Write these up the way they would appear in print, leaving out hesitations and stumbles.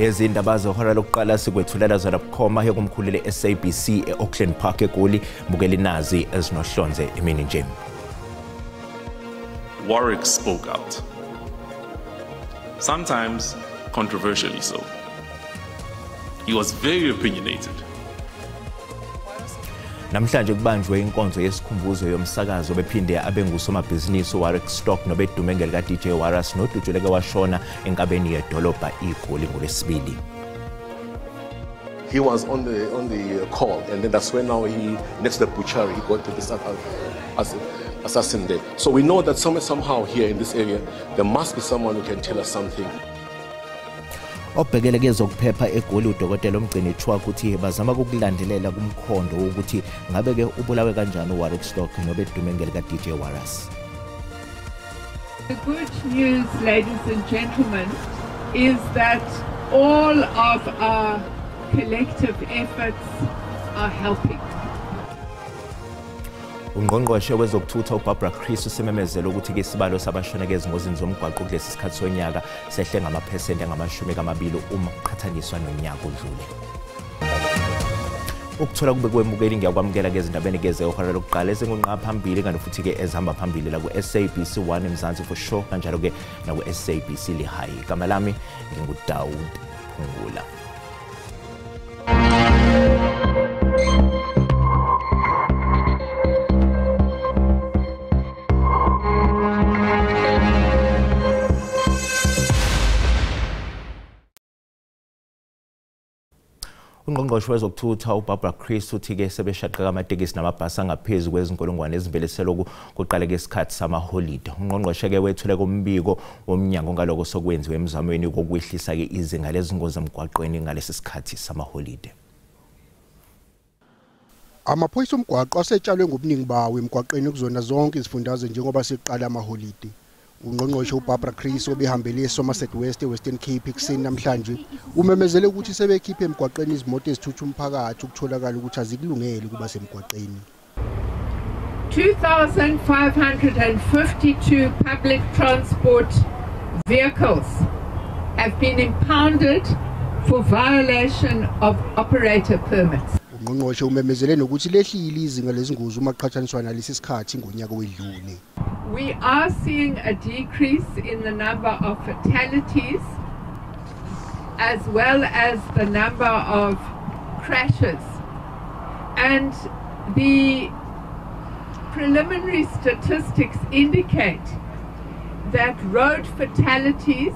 Lezi indaba zohora lokuqala sikwethulela zona bukhoma yokumkhulile SABC eAuckland Park eGoli bukela inazi ezinohlonze imini nje. Warwick spoke out. Sometimes controversially so. He was very opinionated. Namhlanje kubanjwe inkonzo yesikhumbuzo yomsakazo bephinde abengusomabhizinisi Warwick Stock nobedume lika DJ Waras nodutshuleke washona enkabeni yedolobha iGoli ngolesibili. He was on the call, and then that's when now he next to the butchery he got to this assassin there. So we know that somehow here in this area there must be someone who can tell us something. Obhekele kezokuphepha eGoli udokotela omgcini Chwa ukuthi bazama ukulandelela kumkhondo ukuthi ngabe ke ubulawe kanjani uWarwick Stock nobedume lika DJ Waras. The good news, ladies and gentlemen, is that all of our collective efforts are helping. Ungqongqoshe wezokuthutha uBarbara Chris usememezela ukuthi ke isibalo sabashoneke ezingozini zomgwaqo kulesi sikhathi sonyaka sehle ngamaphesenti angama-20 uma kuqhathaniswa nonyaka odlule. Ukuthola kube kwemukeli ngiyakwamukela ke ezindabeni ke zehora lokuqala ezingunqa phambili kanti futhi ke ezihamba phambili la ku SABC 1 eMzansi for sure kanjalo ke na ku SABC Lehigh. Igama lami nginguDaud Phungula. Ungqongqoshe wezokuthutha uBarbara Chris uthi ke sebeshaqeka amatekisi namabhasi angaphezulu kwezinkolongwane ezimbeleselo kuqala kwesikhathi samaholide. Ungqongqoshe ke wethule kombiko womnyango ngaloko sokwenziwe emzamweni kokwehlisa ke izinga lezingozi emgwaqweni ngalesi sikhathi samaholide. Amaphoyisa omgwaqo asetshalwe ngobuningi bawo emgwaqeni kuzona zonke izifundazwe njengoba seqala amaholide. Ungqongqoshe uBarbara Chris obehambele eSomerset West eWestern Cape ekuseni namhlanje umemezele ukuthi sebekhiphe emgwaqeni izimoto ezithutha umphakathi ukutholakala ukuthi azikulungele kuba semgwaqeni. 2,552 public transport vehicles have been impounded for violation of operator permits. Ungqongqoshe umemezele nokuthi lehlile izinga lezingozi uma kuqhathaniswa nalesi sikhathi ngonyaka wedlule. We are seeing a decrease in the number of fatalities as well as the number of crashes. And the preliminary statistics indicate that road fatalities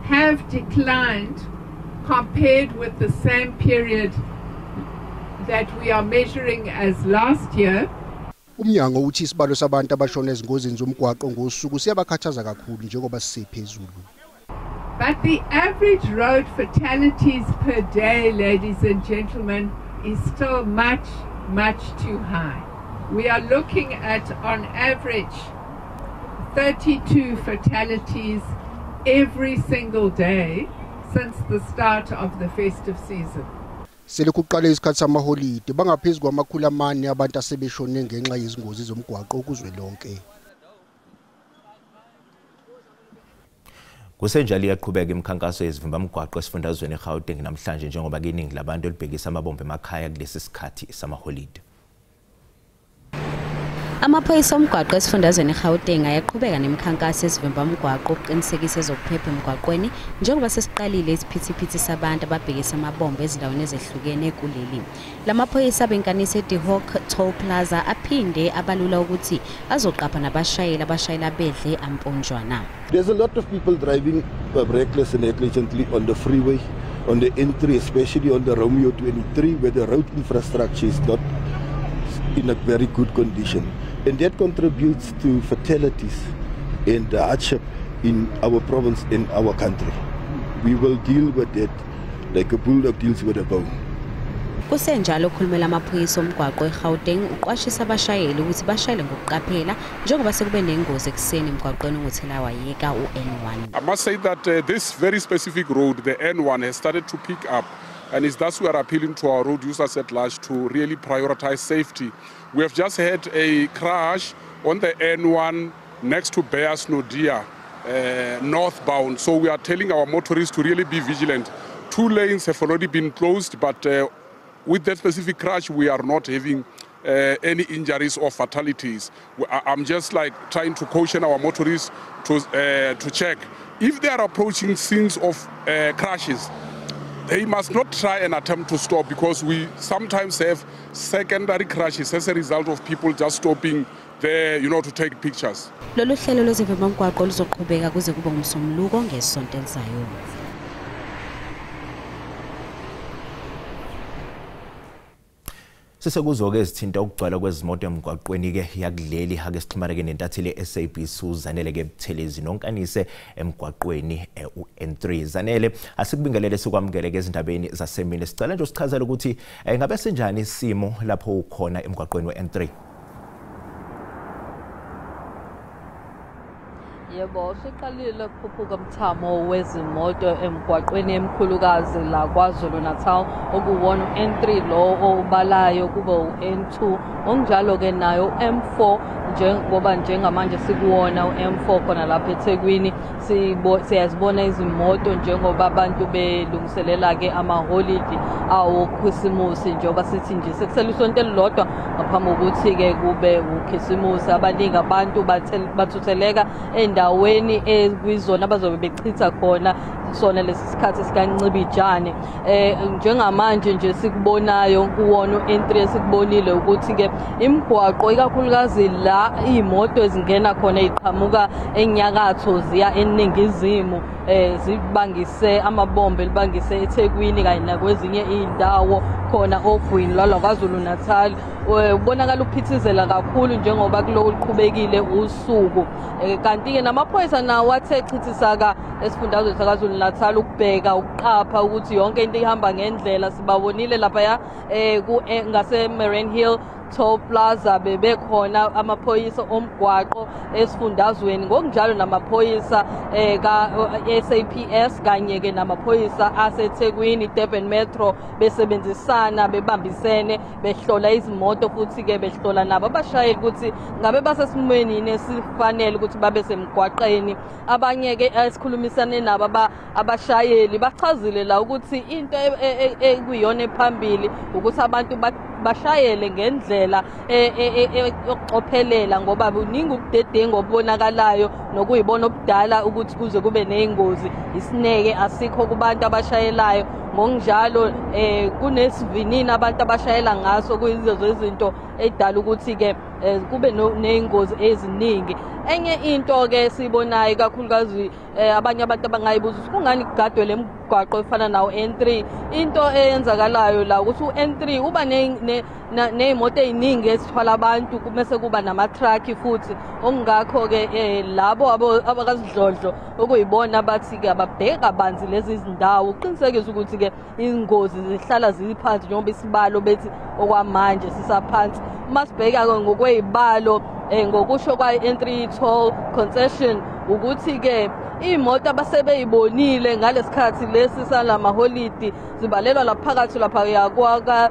have declined compared with the same period that we are measuring as last year. Umnyango uthi isibalo sabantu abashona ezingozini zomgwaqo ngosuku siyabakhathaza kakhulu njengoba sisephezulu. But the average road fatalities per day, ladies and gentlemen, is still much too high. We are looking at on average 32 fatalities every single day since the start of the festive season. Sele kuqala isikhathi samaholide bangaphezulu kwamakhulu amane abantu asebeshone ngenxa yezingozi zomgwaqo kuzwelonke. Kusenjalo yaqhubeka imikhankaso yezivimba mgwaqo esifundazweni eGauteng namhlanje njengoba iningi labantu libhekisa amabombe emakhaya kulesi sikhathi samaholide. Amaphoyisa omgwaqo esifundazweni eGauteng ayaqhubeka nemikhankaso yezivimba mgwaqo ukuqinisekisa ezokuphepha emgwaqweni njengoba sesiqalile isiphithiphithi sabantu ababhekisa amabombe ezindaweni ezehlukene kuleli. Lamaphoyisa benkanise eDehawk Toll Plaza aphinde abalula ukuthi azoqapha nabashayeli abashayela bedle amponjwana. There's a lot of people driving reckless and negligently on the freeway, on the N3, especially on the Romeo 23, where the road infrastructure is not in a very good condition. And that contributes to fatalities and hardship in our province, in our country. We will deal with it like a bulldog deals with a bone. Kusenjalo ukhulumela amaphoyisa omgwaqo eGauteng uqwashisa abashayeli ukuthi bashayele ngokuqaphela njengoba sekube nengozi ekseni emgwaqweni ngothelawayeka uN1. I must say that this very specific road, the N1, has started to pick up, and it's thus we are appealing to our road users at large to really prioritize safety. We have just had a crash on the N1 next to Bears Nodia, northbound. So we are telling our motorists to really be vigilant 2 lanes have already been closed, but with that specific crash, we are not having any injuries or fatalities. I'm just like trying to caution our motorists to check if they are approaching scenes of crashes. They must not try and attempt to stop, because we sometimes have secondary crashes as a result of people just stopping there, to take pictures. Lolu hlelo lwezivimba mgwaqo luzoqhubeka kuze kube ngumsombuluko ngesonto elizayo. Sisekuzo-ke ezithinta ukugcwala kwezimoto emgwaqweni-ke yakuleli ake sixhumaneke nentatheli SABC uZanele-ke Buthelezi nonkanise emgwaqweni u-N3. Zanele, asikubingelele sikwamukele-ke ezindabeni zasemini. Sicela nje usichazele ukuthi ngabe senjani isimo lapho ukhona emgwaqweni we-N3? Yebo, siqalile ukukhuphuka umthamo wezimoto emgwaqweni emkhulukazi la KwaZulu Natal okuwona u-N3 lo obalayo kube u-N2 onjalo ke nayo M4 njengamanje sikuwona u-M4 khona lapha eThekwini. Siyazibona izimoto njengoba abantu belungiselela ke amaholidi awo Christmas, njengoba sithi nje sekusele isonto elilodwa ngaphambi kokuthi ke kube uKhisimusi. Abaningi abantu bathutheleka endaweni ekwizona abazobe bechitha khona sona lesi sikhathi sikaNcibijane. Njengamanje nje sikubonayo kuwona u-N3 esikubonile ukuthi ke imigwaqo ikakhulukazi la imoto ezingena khona iqhamuka enyakatho ziya eningizimu zibangise amabombe libangise eThekwini kanye nakwezinye indawo khona ogwini lwala KwaZulu Natal. Ubonakala uphithizela kakhulu njengoba kulo liqhubekile usuku. Kanti ke namaphoyisa nawo athe chithisaka esifundazweni saKwaZulu Natal ukubheka ukuqapha ukuthi yonke into ihamba ngendlela. Sibabonile lapha ngase Marine Hill Toll Plaza bebekhona amaphoyisa omgwaqo esifundazweni, ngokunjalo namaphoyisa ka SAPS kanye ke namaphoyisa aseThekwini Durban Metro besebenzisana bebambisene behlola izimoto futhi ke behlola nabo abashayeli ukuthi ngabe basesimweni nesifanele ukuthi babe semgwaqeni. Abanye ke esikhulumisane nabo abashayeli bachazile la ukuthi into ekuyona ephambili ukuthi abantu bashayele ngendlela yokucophelela ngoba buningi ubudedengu obubonakalayo nokuyibona obudala ukuthi kuze kube nezingozi. Isineke asikho kubantu abashayelayo, ngokunjalo kunesivinini abantu abashayela ngaso kuyizo izinto edala ukuthi ke kube nezingozi eziningi. Enye into ke sibonayo kakhulukazi abanye abantu abangayibuza ukuthi kungani kugadwe lemgwaqo efana nawo N3. Into eyenzakalayo la ukuthi u-N3 uba nezimoto eziningi ezithwala abantu kumese kuba nama-truck futhi, okungakho ke labo abakazidlodlo okuyibona bathi ke ababheka banzi lezi zindawo uqinisekisa ukuthi ke ingozi zihlala ziphansi njengoba isibalo bethi okwamanje sisaphansi. Uma sibheka ngokwezibalo ngokusho kwa-N3 toll concession ukuthi ke imoto abasebeyibonile ngalesikhathi lesi salamaholidi zibalelwa laphakathi lapha kuka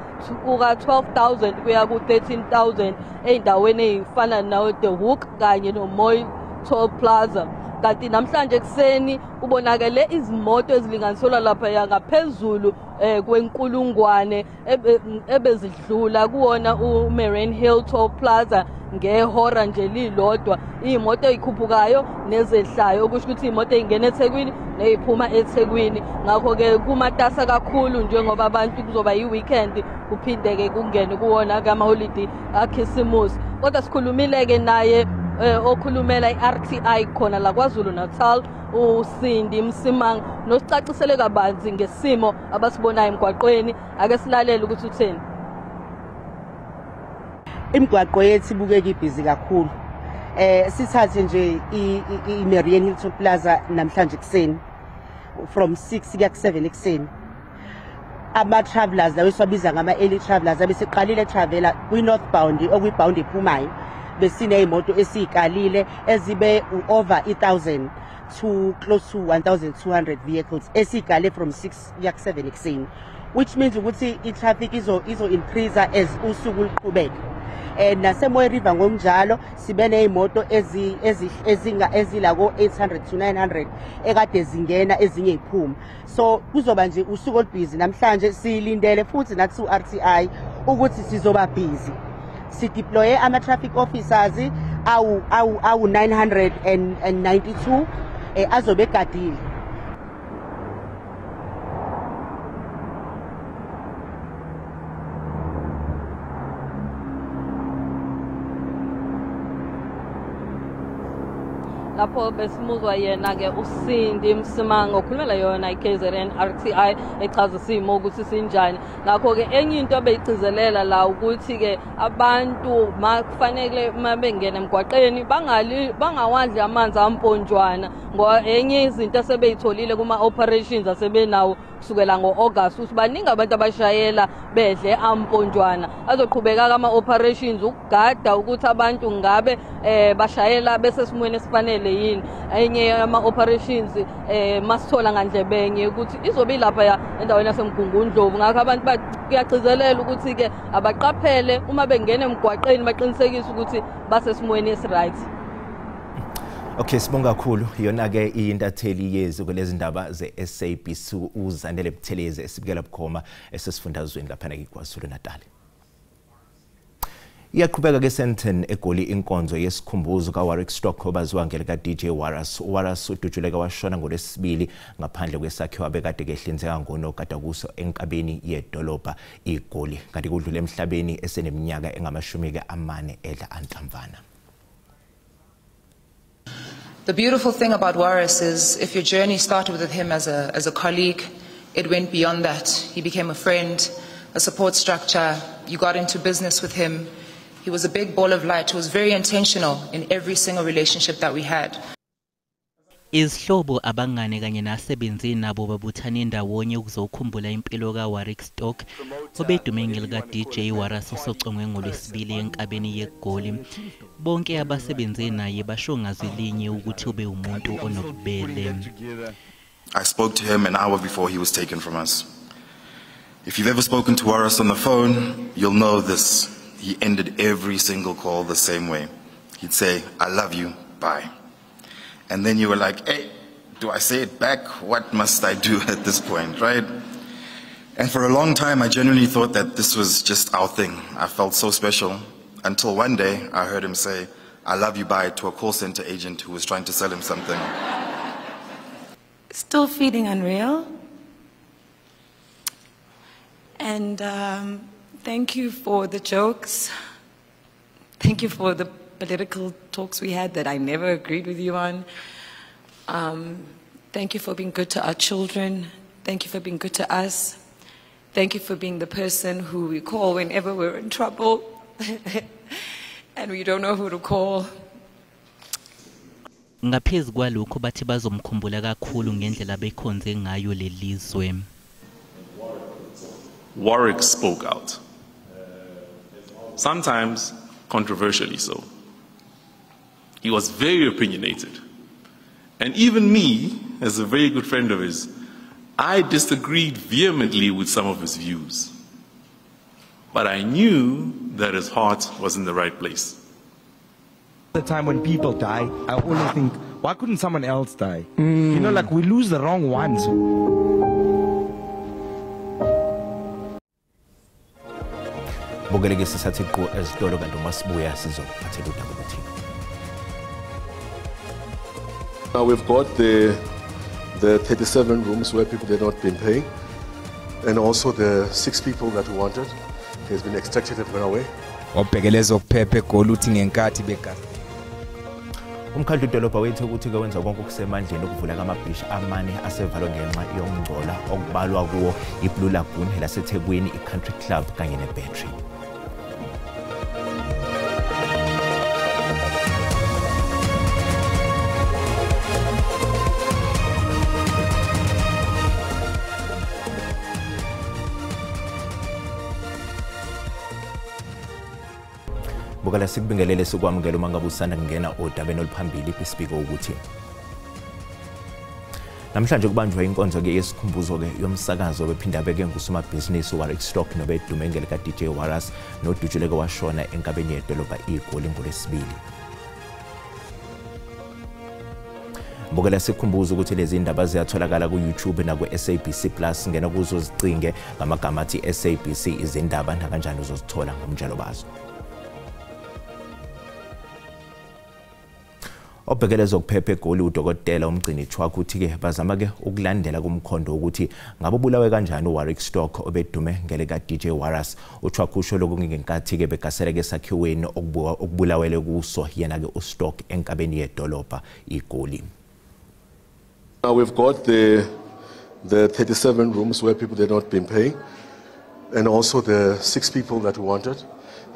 12,000 kuya ku 13,000 eindaweni ezifana nawo The Hook kanye no Moy Toll Plaza. Kanti namhlanje kuseni ubonakele izimoto ezilinganiselwa lapha ngaphezulu kwenkulungwane ebezidlula kuwona uMarine Hill Toll Plaza ngehora nje lilodwa. Imoto ezikhuphukayo nezehlayo okusho ukuthi imoto ezingena eThekwini neziphuma eThekwini. Ngakho ke kumatasa kakhulu njengoba abantu kuzoba yi-weekend kuphinde ke kungene kuwona kamaholidi aKhisimusi. Kodwa sikhulumile ke naye okhulumela iRTI khona la KwaZulu Natal uSindi Msimang nosicacisele kabanzi ngesimo abasibonayo emgwaqweni. Ake silalele ukuthi utheni. Imigwaqo yethu ibukeka ibhizi kakhulu. Sithathe nje iMarine Hill Toll Plaza namhlanje kuseni from 6 kuya ku 7 ekseni. Ama-travelers lawo esiwabiza ngama-early travelers abeseqalile traveler kwi-northbound okwi-bound ephumayo besiney'moto esiyikalile ezibe over 1,000 to close to 1,200 vehicles esikale from 6 kuya ku 7 ekseni, which means ukuthi i-traffic izo increase as usuku luqhubeka. naseMoyo River ngokunjalo sibe nezimoto ezila ko 800 to 900 ekade zingena ezinye iphuma. So kuzoba nje usuku olubhizi namhlanje silindele futhi nathi uRTI ukuthi sizoba busy. Si deploye ama traffic officers awu 992 azobe gadile. lapho besimuzwa yena-ke uSindi Msimango okhulumela yona iKZN RTI echaza isimo ukuthi sinjani. Ngakho-ke enye into beyigcizelela la ukuthi-ke abantu kufanele uma bengena emgwaqeni bangawadli amanzi amponjwana ngoba enye izinto asebeyitholile kuma-operations asebenawo kusukela ngo-August ukuthi baningi abantu abashayela bedle amponjwana. Azoqhubeka ama-operations ukugada ukuthi abantu ngabe bashayela besesimweni esifanele yini. Enye ama-operations masithola ngandlebenye ukuthi izobe lapha endaweni yasemgungundlovu. Ngakho abantu kuyagcizelela ukuthi-ke abaqaphele uma bengena emgwaqeni baqinisekise ukuthi basesimweni esiright. Okay, sibonga kakhulu. Yona-ke intatheli yezwe kulezi ndaba ze-SABC uZandile Buthelezi esibikela bukhoma esesifundazweni lapha eKwaZulu Natal. Iyaqhubeka ke Sandton eGoli inkonzo yesikhumbuzo kaWarwick Stock obaziwa ngelika DJ Waras. Waras udutshuleka washona ngoLwesibili ngaphandle kwesakhiwo abekade kehlinzeka ngonogada kuso enkabeni yedolobha iGoli. Kanti kudlule emhlabeni eseneminyaka engama-40 edla anhlamvana. The beautiful thing about Waris is if your journey started with him as a colleague, it went beyond that. He became a friend, a support structure. You got into business with him. He was a big ball of light. He was very intentional in every single relationship that we had. Izihlobo abangane kanye nasebenzi nabo babuthana ndawonye ukuzokhumbula impilo kaWarwick Stock obedume ngelika DJ Waras osocongwe ngoLwesibili enkabeni yeGoli. Bonke abasebenzi naye basho ngazilinye ukuthi ube umuntu onobubele. I spoke to him an hour before he was taken from us. If you've ever spoken to Waras on the phone, you'll know this. He ended every single call the same way. He'd say, "I love you, bye." And then you were like, hey, do I say it back? What must I do at this point, right? And for a long time, I genuinely thought that this was just our thing. I felt so special until one day I heard him say, "I love you, bye," to a call center agent who was trying to sell him something. Still feeling unreal. And thank you for the jokes. Thank you for the political talks we had that I never agreed with you on. Thank you for being good to our children. Thank you for being good to us. Thank you for being the person who we call whenever we're in trouble and we don't know who to call. Ngaphezulu kwalokho bathi bazomkhumbula kakhulu ngendlela bekhonze ngayo lelizwe. Warwick spoke out. Sometimes controversially so. He was very opinionated. And even me, as a very good friend of his, I disagreed vehemently with some of his views. But I knew that his heart was in the right place. The time when people die, I always think, why couldn't someone else die? You know, like we lose the wrong ones. Bogeleke sisathi ku ezitolo kanti masibuya sizophathela udaba ukuthi. Now we've got the 37 rooms where people had not been paying, and also the 6 people that we wanted has been extracted and gone away. Obhekeleza okuphephe eGoli uthi ngenkathi begasi. Umkhandlu wedolobha wethu ukuthi ke wenza konke okusemandleni ukuvula amabhishi amane asevalwe ngenxa yokungcola okubalwa kuwo iBlue Lagoon laseThekwini, iCountry Club kanye neBattery. Bukala sikubingelele sikwamukela uma ngabe usanda kungena odabeni oluphambili iSpeaker ukuthi Namhlanje kubanjwe inkonzo ke yesikhumbuzo ke yomsakazo bephinda beke ngusomabhizinisi Warwick Stock nobedume ngelika DJ Waras nodujuleke washona enkabeni yedolobha iGoli ngolwesibili. Mbokela sikhumbuza ukuthi lezi indaba ziyatholakala ku YouTube na ku SABC Plus ngena kuzo zicinge ngamagama athi SABC izindaba nakanjani uzozithola ngomjalo bazo. Obhekelezo kuphepha eGoli udokotela umgcini Chwaku uthi ke bazama ke ukulandela kumkhondo ukuthi ngabo bulawe kanjani uWarwick Stock obedume ngelika DJ Waras. UChwaku usho lokhu ngenkathi ke begaseleke esakhiweni okubulawele kuso yena ke uStock enkabeni yedolobha iGoli. Now we've got the 37 rooms where people had not been paying, and also the 6 people that we wanted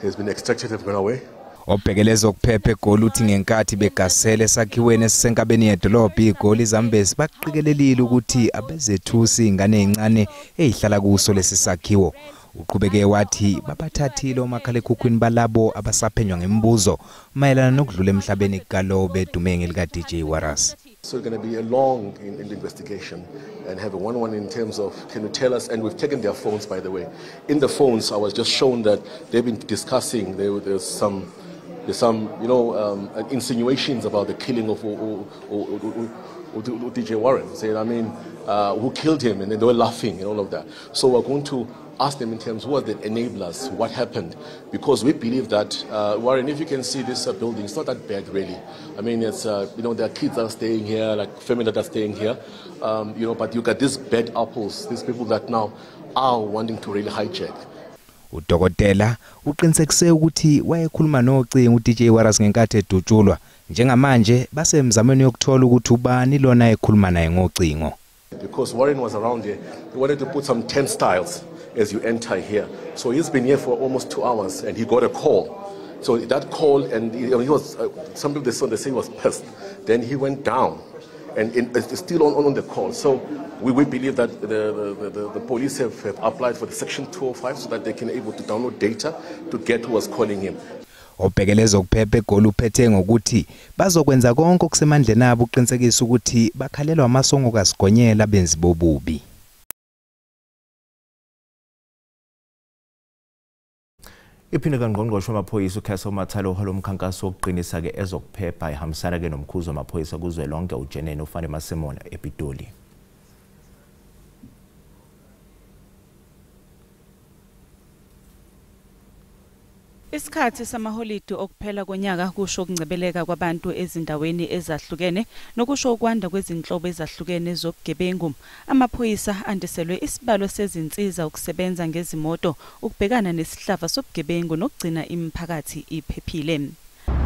has been extracted, have gone away. Obhekelezo kuphepha eGoli uthi ngenkathi begasele esakhiweni esisenkabeni yedolobha iGoli Zambezi baqikelelile ukuthi abezethusi ingane ezincane ezihlala kuso lesi sakhiwo. Uqhubeke wathi babathathile omakhalekhukhwini balabo abasaphenywa ngemibuzo mayelana nokudlula emhlabeni kalo bedume ngelika DJ Waras. So it's going to be a long investigation and have a one-on-one in terms of, can you tell us, and we've taken their phones, by the way. In the phones, I was just shown that they've been discussing, there's some insinuations about the killing of DJ Warren, saying, I mean, who killed him, and then they were laughing and all of that. So we're going to ask them in terms of what the enablers, what happened, because we believe that, Warren, if you can see this building, it's not that bad really. I mean, it's, there are kids that are staying here, like family that are staying here, but you got these bad apples, these people that now are wanting to really hijack. Udokotela uqinisekise ukuthi wayekhuluma nocingo uDJ Waras ngenkathi edutshulwa njengamanje basemzamweni yokuthola ukuthi ubani lona ekhuluma naye ngocingo. Because Warren was around here, he wanted to put some turnstiles as you enter here. So he's been here for almost 2 hours and he got a call. So that call, and he was, some people they say he was pissed. Then he went down and it's still on the call. So we believe that the police have applied for the section 205 so that they can able to download data to get who was calling him. Obhekelezo kuphepha eGoli uphethe ngokuthi bazokwenza konke okusemandleni abo uqinisekisa ukuthi bakhalelwa amasongo kasigonyela benzi bobubi. Iphinde kaNgqongqoshe wamaphoyisa uCastle Mathalo uholo umkhankaso wokuqinisa ke ezokuphepha ehambisana ke nomkhuzo wamaphoyisa kuzwelonke uJenene ufane Masemola ePitoli. Isikhathi samaholide okuphela konyaka kusho ukungcebeleka kwabantu ezindaweni ezahlukene nokusho ukwanda kwezinhlobo ezahlukene zobugebengu. Amaphoyisa andiselwe isibalo sezinsiza ukusebenza ngezimoto ukubhekana nesihlava sobugebengu nokugcina imiphakathi iphephile.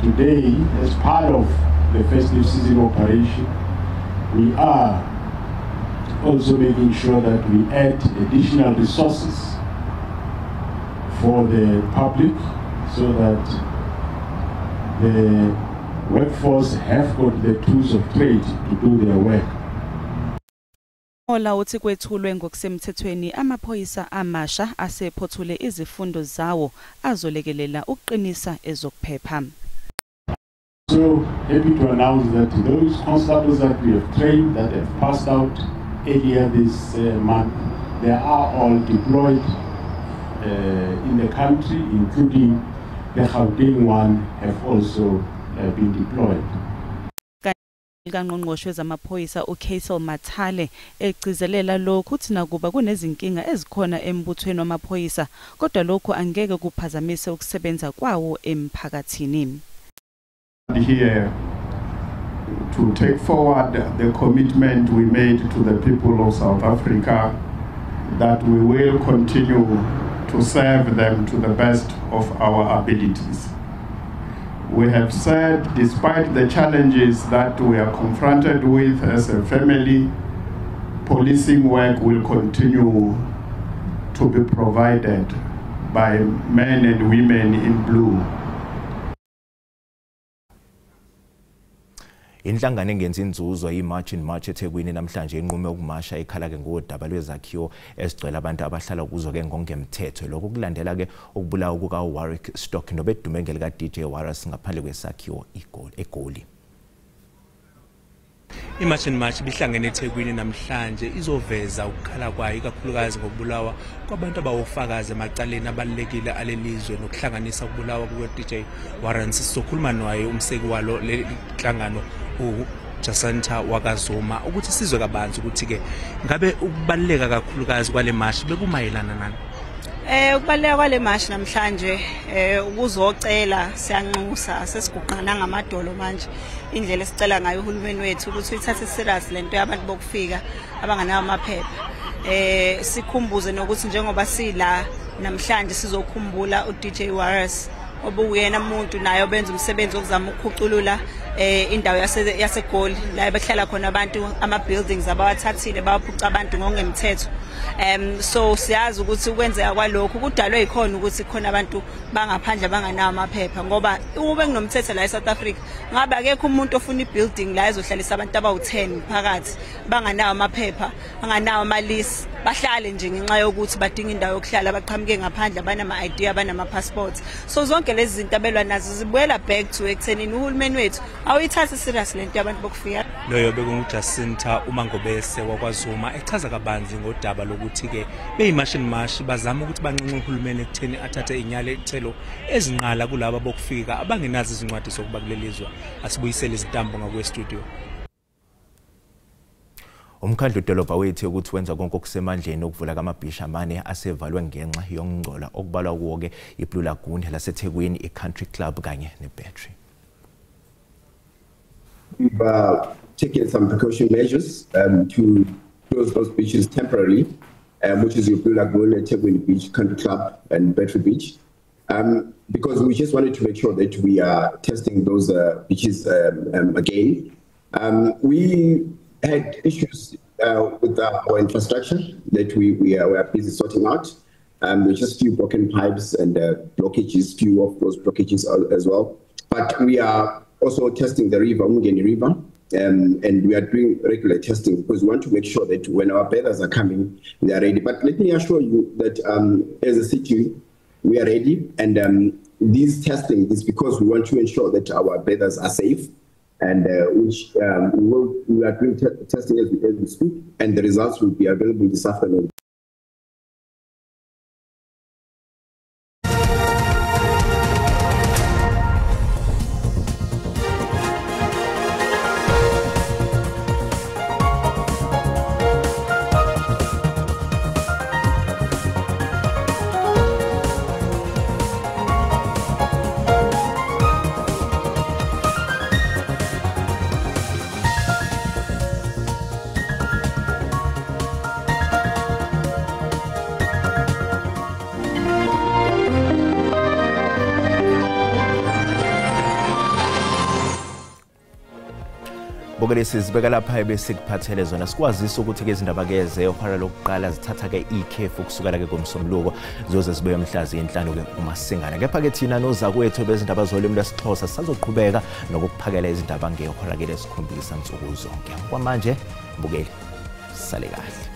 Today, as part of the festive season operation, we are also making sure that we add additional resources for the public, so that the workforce have got the tools of trade to do their work. Ola uthi kwethulwe ngokusemthethweni amaphoyisa amasha asephothule izifundo zawo azolekelela ukuqinisa ezokuphepha. So happy to announce that those constables that we have trained that have passed out earlier this month, they are all deployed in the country, including the Gauteng one have also been deployed. kaNgqongqoshe wezamaphoyisa uCastle Mathale egcizelela lokhu uthi nakuba kunezinkinga ezikhona embuthweni wamaphoyisa kodwa lokho angeke kuphazamise ukusebenza kwawo emphakathini. Here to take forward the commitment we made to the people of South Africa that we will continue to serve them to the best of our abilities. We have said, despite the challenges that we are confronted with as a family, policing work will continue to be provided by men and women in blue. Inhlangano engenza inzuzo iMarch in March eThekwini namhlanje inqume ukumasha ikhala ke ngodaba lwezakhiwo esigcwele abantu abahlala kuzo ke ngongemthetho lokho kulandela ke ukubulawa kuka Warwick Stock nobedume ngelika DJ Waras ngaphandle kwesakhiwo eGoli. iMarch and March bihlangene eThekwini namhlanje izoveza ukukhala kwayo ikakhulukazi ngokubulawa kwabantu abawofakazi emacaleni abalekile alelizwe nokuhlanganisa ukubulawa kuDJ Warren. Sizokhuluma naye umseki walo lenhlangano Jacinta Wakazuma ukuthi sizwe kabanzi ukuthi ke ngabe ukubaleka kakhulukazi kwale march bekumayelana nani. Ukubaleka kwale march namhlanje ukuzocela siyanxusa sesiguqana ngamadolo manje indlela esicela ngayo uhulumeni wethu ukuthi uyithathe serious lento yabantu bokufika abanganayo amaphepha. Sikhumbuze nokuthi njengoba sila namhlanje sizokhumbula uDJ Warras obuyena umuntu naye obenza umsebenzi okuzama ukukhuculula indawo yaseGoli la behlala khona abantu ama buildings abawathathile bawaphuca abantu ngokungemthetho. So siyazi ukuthi ukwenzeka kwalokho kudalwe ikhona ukuthi khona abantu bangaphandle banganawo amaphepha ngoba ube kunomthetho la eSouth Africa ngabe akekho umuntu ofuna ibuilding la ezohlalisa abantu abawu10 phakathi banganawo amaphepha banganawo amalisi bahlale nje ngenxa yokuthi badinga indawo yokuhlala baqhamuke ngaphandle abanama ID abanama passports. So zonke lezi zinto abelwa nazo zibuyela back to ekuthenini uhulumeni wethu awuyithathe serious lento yabantu bokufika. Loyo bekunguJacinta uMangobese wakwaZuma echaza kabanzi ngodaba lokuthi ke beyiMarch and March bazama ukuthi banqunxe uhulumeni ekutheni athathe inyalethelo ezinqala kulabo bokufika abangenazo izincwadi zokuba kulelizwe. Asibuyisele izintambo ngakwe studio. Umkhandlu dolobha wethu ukuthi wenza konke okusemandleni ukuvula kamabhisha amane asevalwe ngenxa yokungcola okubalwa kuwo ke iBlue Lagoon laseThekwini iCountry Club kanye neBattery. We've taken some precaution measures to close those beaches temporarily, which is your Blue Lagoon, Thekwini Beach, Country Club, and Battery Beach, because we just wanted to make sure that we are testing those beaches again. We had issues with our infrastructure that we are busy sorting out. There's just few broken pipes and blockages, few of those blockages as well. But we are also testing the river, Umgeni River, and we are doing regular testing because we want to make sure that when our bathers are coming, they are ready. But let me assure you that as a city, we are ready, and this testing is because we want to ensure that our bathers are safe, and which we are doing testing as we speak, and the results will be available this afternoon. Bokelesi sibeka lapha ebesikuphathele zona sikwazisa ukuthi ke izindaba ke zehora lokuqala zithatha ke ikhefu kusukela ke ngomsombuluko zoze sibe emhlazi enhlanu ke umasingana kepha ke thina noza kwethu bezindaba zolimi lwesiXhosa sizoqhubeka nokuphakela izindaba ngehora ke lesikhombisa nsuku zonke kwamanje bukeli sale kahle.